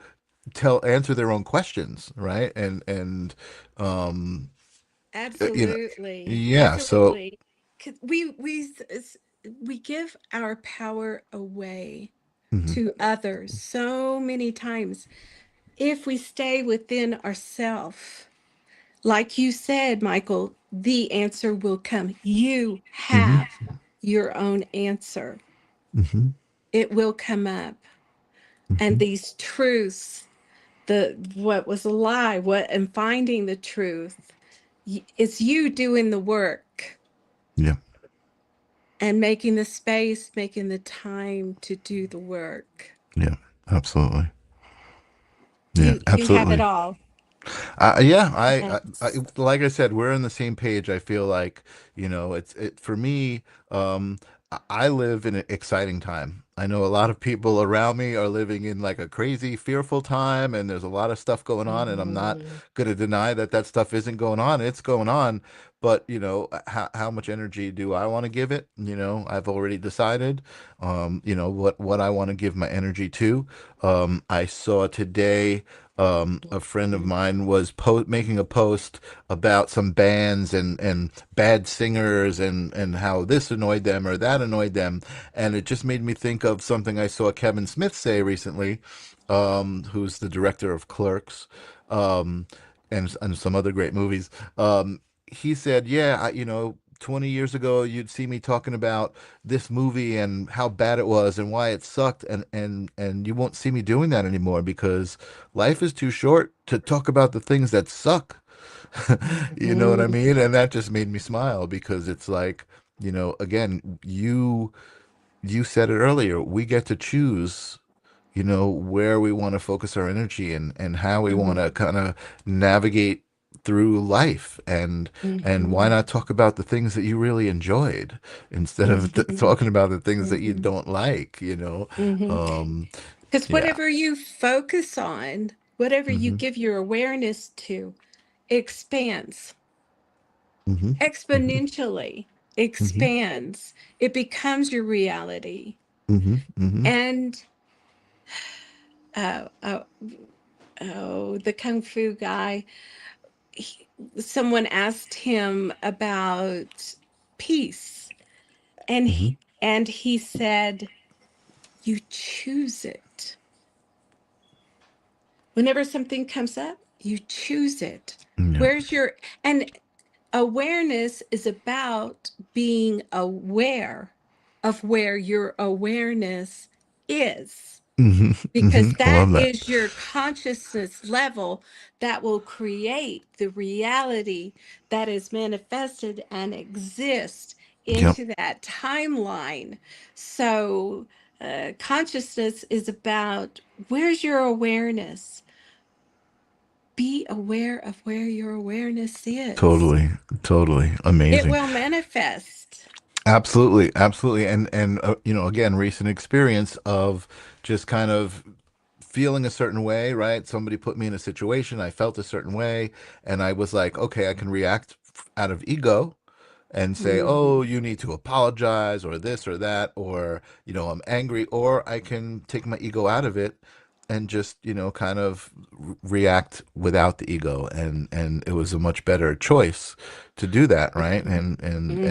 answer their own questions, right? And um, you know, absolutely. yeah. So. Absolutely. 'Cause we give our power away Mhm, to others so many times if we stay within ourselves. Like you said, Michael, the answer will come. You mhm, have your own answer. mhm, It will come up. And mhm. these truths, the what was a lie, what and finding the truth, it's you doing the work Yeah. and making the space, making the time to do the work. Yeah, absolutely. Yeah, You have it absolutely. all. Yeah, Yes. like I said, we're on the same page. I feel like, it's for me. I live in an exciting time. I know a lot of people around me are living in like a crazy, fearful time, and there's a lot of stuff going on. And I'm not Mhm. going to deny that stuff isn't going on. It's going on, but how much energy do I want to give it? I've already decided. What I want to give my energy to. I saw today a friend of Mhm. mine was making a post about some bands and bad singers and how this annoyed them or that annoyed them, and it just made me think of something I saw Kevin Smith say recently, who's the director of Clerks, um, and some other great movies. He said, "Yeah, 20 years ago, you'd see me talking about this movie and how bad it was and why it sucked, and you won't see me doing that anymore because life is too short to talk about the things that suck." You know what I Mhm. mean? And that just made me smile because it's like, again, you said it earlier, we get to choose, where we want to focus our energy and how we want Mhm. to kind of navigate through life, and why Mhm. not talk about the things that you really enjoyed instead of Mhm. talking about the things that you Mhm. don't like, Mhm. um Because yeah. whatever you focus on, whatever you Hmm. give your awareness to, expands Hmm. Hmm. exponentially, Hmm. expands. It becomes your reality. Hmm. Hmm. And uh, uh, oh, the kung fu guy, he, someone asked him about peace, and Hmm. he said, "You choose it. Whenever something comes up, you choose it. Yeah. Where's your and awareness is about being aware of where your awareness is." Hmm. Hmm. Because I love that that. is your consciousness level that will create the reality that is manifested and exists Yep. into that timeline. So, consciousness is about where's your awareness? Be aware of where your awareness is. Totally. Totally. It Amazing. will manifest. Absolutely, absolutely, and you know, again, recent experience of just kind of feeling a certain way, right? Somebody put me in a situation, I felt a certain way, and I was like, okay, I can react out of ego and say, oh, Mhm. you need to apologize, or this or that, or, you know, I'm angry, or I can take my ego out of it and just, you know, kind of react without the ego. And it was a much better choice to do that, right? And Mhm.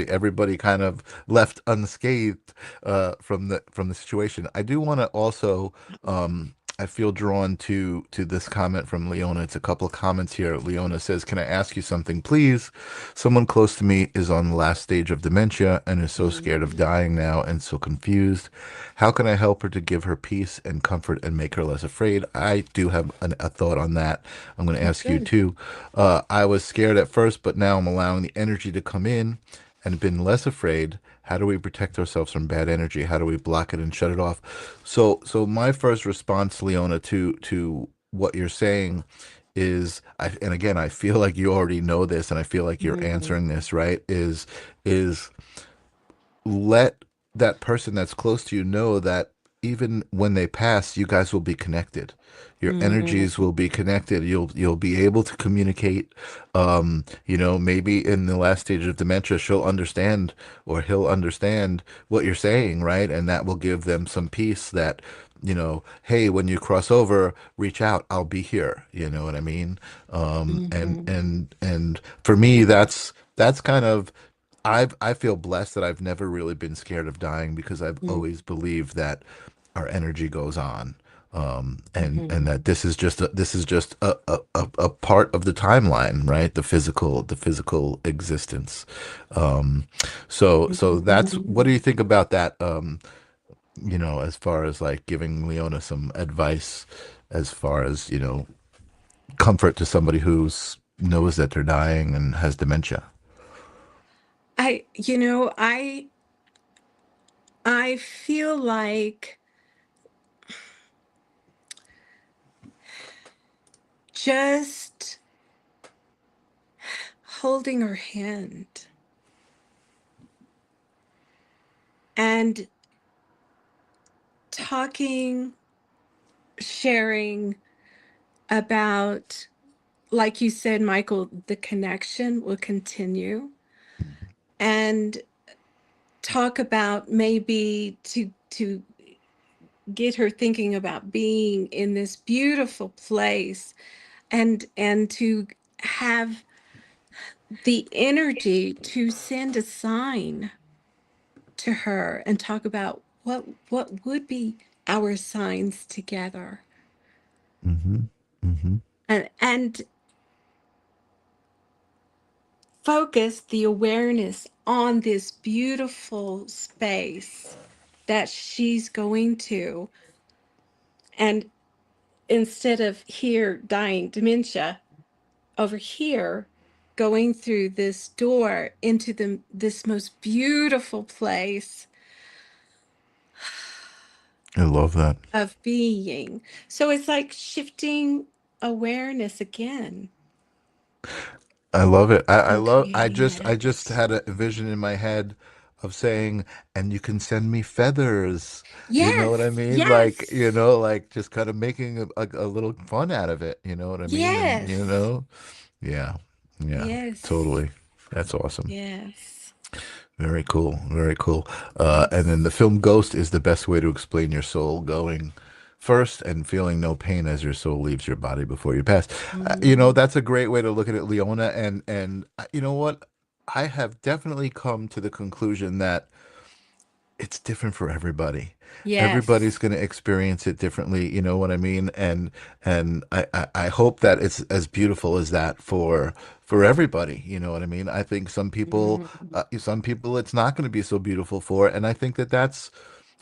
everybody kind of left unscathed from the situation. I do want to also I feel drawn to this comment from Leona. It's a couple of comments here. Leona says, "Can I ask you something, please? Someone close to me is on the last stage of dementia and is so scared of Mhm. dying now and so confused. How can I help her to give her peace and comfort and make her less afraid?" I do have a thought on that. I'm going to ask you Good. too. I was scared at first, but now I'm allowing the energy to come in and been less afraid. How do we protect ourselves from bad energy? How do we block it and shut it off? So my first response, Leona, to what you're saying is, and again, I feel like you already know this, and I feel like you're Mhm. answering this, right? Is let that person that's close to you know that even when they pass, you guys will be connected. Your energies Mhm. will be connected. You'll be able to communicate. You know, maybe in the last stage of dementia, she'll understand or he'll understand what you're saying, right? And that will give them some peace that, you know, hey, when you cross over, reach out. I'll be here. You know what I mean? Mhm. And for me, that's kind of I feel blessed that I've never really been scared of dying because I've Mhm. always believed that our energy goes on, and Mhm. that this is just a part of the timeline, right? The physical existence. Um, so that's what do Mhm. you think about that? You know, as far as like giving Leona some advice, as far as, you know, comfort to somebody who's knows that they're dying and has dementia. I feel like just holding her hand and talking, sharing about, like you said, Michael, the connection will continue, and talk about maybe to get her thinking about being in this beautiful place, and to have the energy to send a sign to her and talk about what would be our signs together, Mm-hmm. Mm-hmm. and focus the awareness on this beautiful space that she's going to, and instead of here dying dementia, over here going through this door into this most beautiful place I love that. of being. So it's like shifting awareness again. I love it. Okay, I just yes. had a vision in my head of saying, and you can send me feathers. You know what I Yes, mean? Like, you yes, know, like just kind of making a little fun out of it. You know what I mean? And, you yes, know, yeah, yeah, yes, totally. That's awesome. yes. Very cool. Very cool. And then the Yes. film Ghost is the best way to explain your soul going first and feeling no pain as your soul leaves your body before you pass. Mhm. That's a great way to look at it, Leona. And you know what? I have definitely come to the conclusion that it's different for everybody. Everybody's Yes. going to experience it differently. You know what I mean? And I hope that it's as beautiful as that for everybody. You know what I mean? I think Mhm. some people it's not going to be so beautiful for, and I think that that's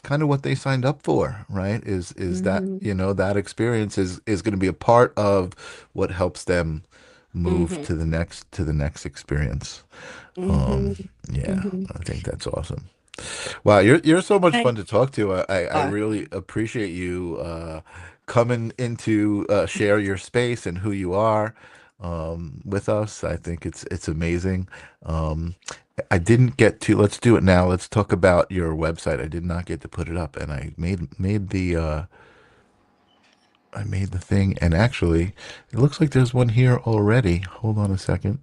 kind of what they signed up for, right? Is that Mhm. that experience is going to be a part of what helps them move Mhm. to the next experience. Mhm. Um, yeah, Mhm. I think that's awesome. Wow, you're so much I fun to talk to. I uh, really appreciate you coming into share your space and who you are with us. I think it's amazing. Um, I didn't get to. Let's do it now. Let's talk about your website. I did not get to put it up, and I made the thing. And actually, it looks like there's one here already. Hold on a second.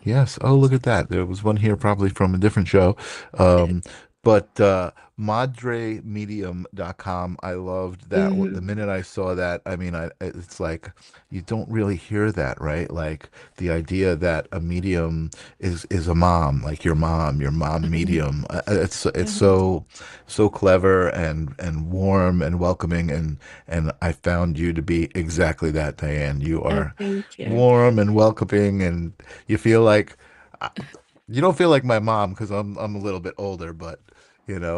Yes. Oh, look at that. There was one here probably from a different show. Um, but madremedium.com, I loved that. The mhm. minute I saw that, I mean, it's like you don't really hear that, right? Like the idea that a medium is a mom, like your mom Mhm. medium. It's Mhm. so clever and warm and welcoming, and I found you to be exactly that, Diane. You Oh, are thank you. warm and welcoming, and you feel like you don't feel like my mom because I'm a little bit older, but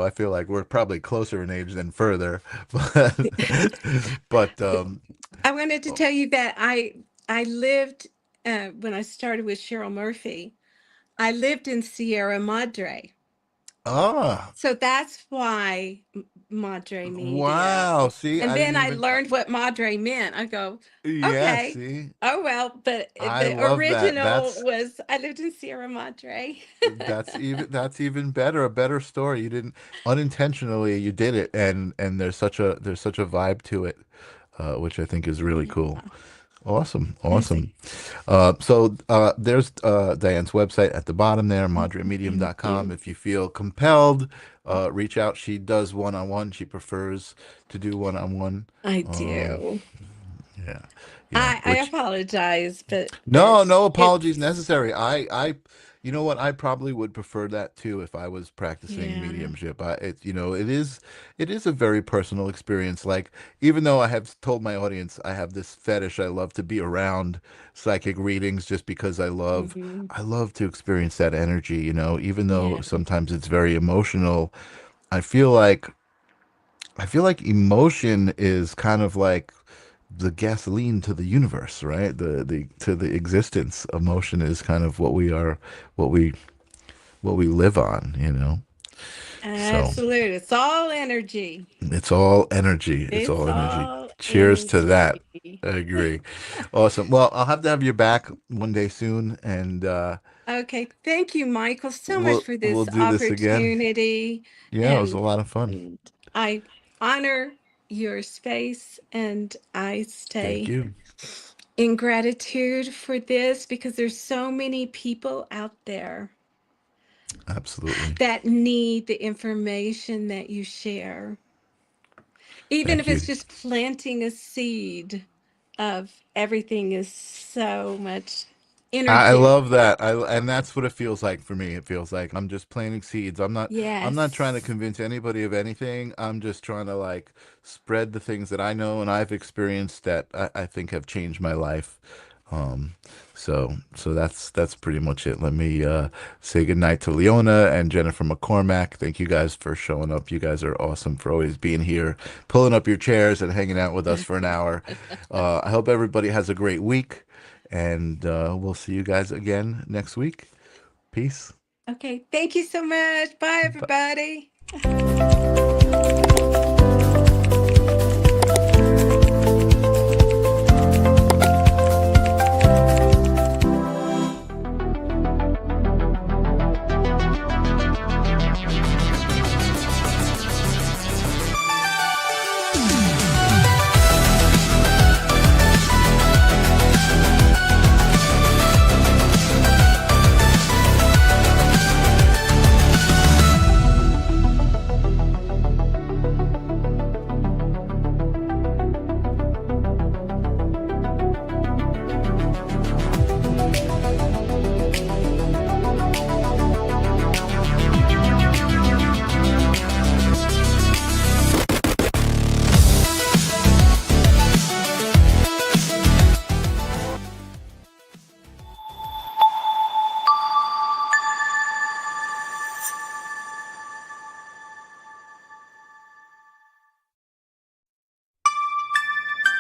I feel like we're probably closer in age than further. But but I wanted to tell you that I lived when I started with Cheryl Murphy. I lived in Sierra Madre. ah, So that's why Madre Media. wow. See, And I didn't then I even. learned what Madre meant. I go, Yeah, okay. see, Oh well, but I the love that. original was I lived in Sierra Madre. That's even better. A better story. You didn't unintentionally. You did it, and there's such a vibe to it, which I think is really Yeah. cool. Awesome, It's awesome. like, So there's Diane's website at the bottom there, thank madremedium.com. you. If you feel compelled, reach out. She does one-on-one. She prefers to do one-on-one. I Um, do. yeah, yeah. I Which apologize, but no, no apologies it's necessary. You know what? I probably would prefer that too if I was practicing yeah. mediumship. It is a very personal experience. Like, even though I have told my audience I have this fetish, I love to be around psychic readings just because Hmm. I love to experience that energy. Even though Yeah. sometimes it's very emotional, I feel like I feel like emotion is kind of like the gasoline to the universe, right? The to the existence. Emotion is kind of what we what we live on. So Absolutely. It's all energy. it's all energy. It's all It's energy. all Cheers to that. energy. I agree. Awesome. Well, I'll have to have you back one day soon, and Okay, thank you, Michael, so much for we'll this do this again. opportunity. Yeah, it was a And, lot of fun. and I honor your space, and I Thank stay you. in gratitude for this because there's so many people out there Absolutely. that need the information that you share, even if Thank it's you. just planting a seed of everything is so much I energy. love that. And that's what it feels like for me. It feels like I'm just planting seeds. I'm not trying to Yes. convince anybody of anything. I'm just trying to like spread the things that I know and I've experienced that I think have changed my life. Um, so that's pretty much it. Let me say goodnight to Leona and Jennifer McCormack. Thank you guys for showing up. You guys are awesome for always being here, pulling up your chairs and hanging out with us for an hour. I hope everybody has a great week. And we'll see you guys again next week. Peace. Okay, thank you so much. Bye, Bye. everybody.